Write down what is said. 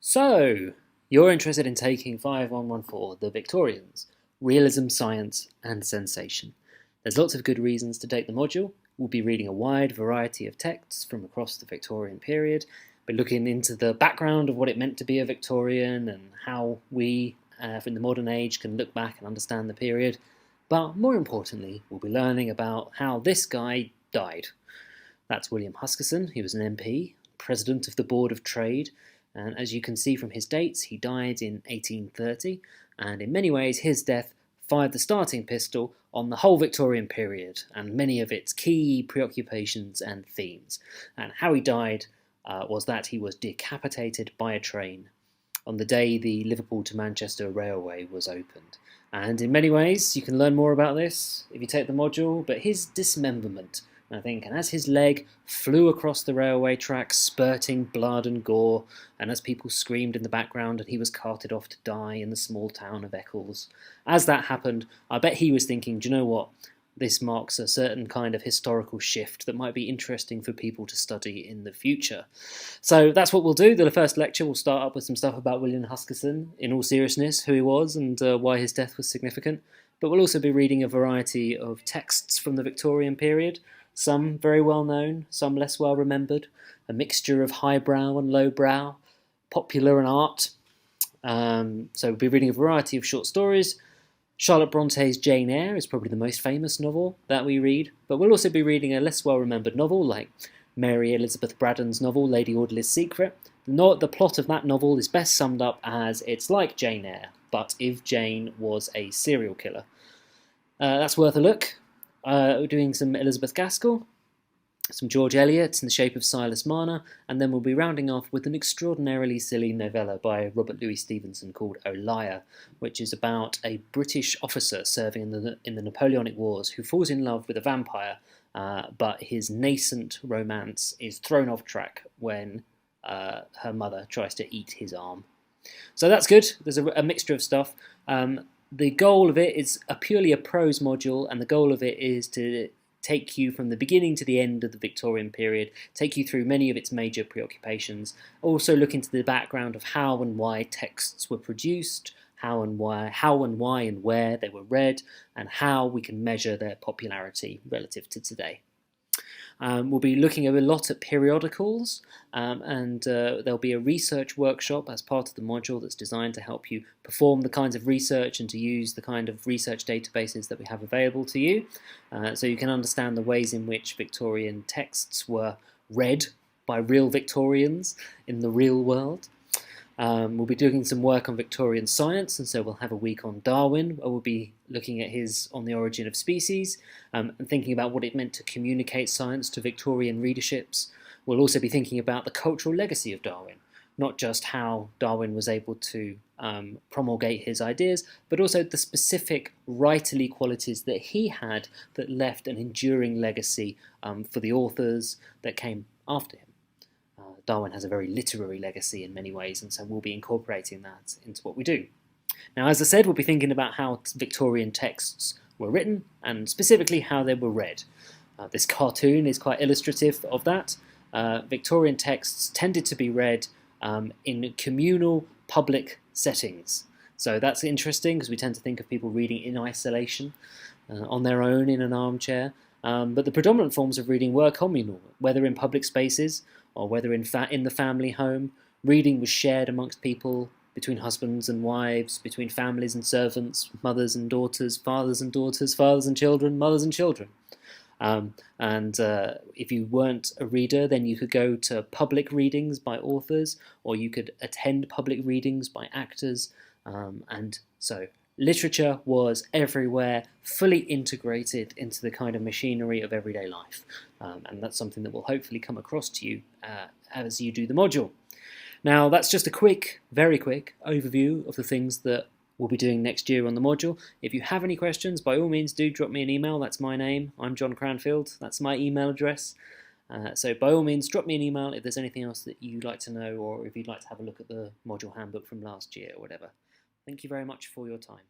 So, you're interested in taking 5114, the Victorians, Realism, Science and Sensation. There's lots of good reasons to take the module. We'll be reading a wide variety of texts from across the Victorian period, but looking into the background of what it meant to be a Victorian and how we, in the modern age, can look back and understand the period. But more importantly, we'll be learning about how this guy died. That's William Huskisson. He was an MP, President of the Board of Trade, and as you can see from his dates, he died in 1830, and in many ways his death fired the starting pistol on the whole Victorian period and many of its key preoccupations and themes. And how he died was that he was decapitated by a train on the day the Liverpool to Manchester Railway was opened. And in many ways, you can learn more about this if you take the module, but his dismemberment, I think, and as his leg flew across the railway tracks, spurting blood and gore, and as people screamed in the background and he was carted off to die in the small town of Eccles, as that happened, I bet he was thinking, do you know what? This marks a certain kind of historical shift that might be interesting for people to study in the future. So that's what we'll do. The first lecture will start up with some stuff about William Huskisson, in all seriousness, who he was and why his death was significant. But we'll also be reading a variety of texts from the Victorian period, some very well known, some less well remembered, a mixture of highbrow and lowbrow, popular and art. So we'll be reading a variety of short stories. Charlotte Bronte's Jane Eyre is probably the most famous novel that we read, but we'll also be reading a less well remembered novel like Mary Elizabeth Braddon's novel Lady Audley's Secret. The plot of that novel is best summed up as it's like Jane Eyre, but if Jane was a serial killer. That's worth a look. We're doing some Elizabeth Gaskell, some George Eliot in the shape of Silas Marner, and then we'll be rounding off with an extraordinarily silly novella by Robert Louis Stevenson called Olaya, which is about a British officer serving in the Napoleonic Wars who falls in love with a vampire, but his nascent romance is thrown off track when her mother tries to eat his arm. So that's good. There's a mixture of stuff. The goal of it is purely a prose module, and the goal of it is to take you from the beginning to the end of the Victorian period, take you through many of its major preoccupations, also look into the background of how and why texts were produced, how and why and where they were read, and how we can measure their popularity relative to today. We'll be looking a lot at periodicals, and there'll be a research workshop as part of the module that's designed to help you perform the kinds of research and to use the kind of research databases that we have available to you, so you can understand the ways in which Victorian texts were read by real Victorians in the real world. We'll be doing some work on Victorian science, and so we'll have a week on Darwin, where we'll be looking at his On the Origin of Species, and thinking about what it meant to communicate science to Victorian readerships. We'll also be thinking about the cultural legacy of Darwin, not just how Darwin was able to promulgate his ideas, but also the specific writerly qualities that he had that left an enduring legacy for the authors that came after him. Darwin has a very literary legacy in many ways, and so we'll be incorporating that into what we do. Now, as I said, we'll be thinking about how Victorian texts were written, and specifically how they were read. This cartoon is quite illustrative of that. Victorian texts tended to be read in communal public settings. So that's interesting, because we tend to think of people reading in isolation, on their own in an armchair. But the predominant forms of reading were communal, whether in public spaces or whether in the family home. Reading was shared amongst people, between husbands and wives, between families and servants, mothers and daughters, fathers and daughters, fathers and children, mothers and children. If you weren't a reader, then you could go to public readings by authors, or you could attend public readings by actors, and so literature was everywhere, fully integrated into the kind of machinery of everyday life. And that's something that will hopefully come across to you as you do the module. Now, that's just a quick, very quick overview of the things that we'll be doing next year on the module. If you have any questions, by all means do drop me an email. That's my name. I'm John Cranfield. That's my email address. So by all means, drop me an email if there's anything else that you'd like to know, or if you'd like to have a look at the module handbook from last year or whatever. Thank you very much for your time.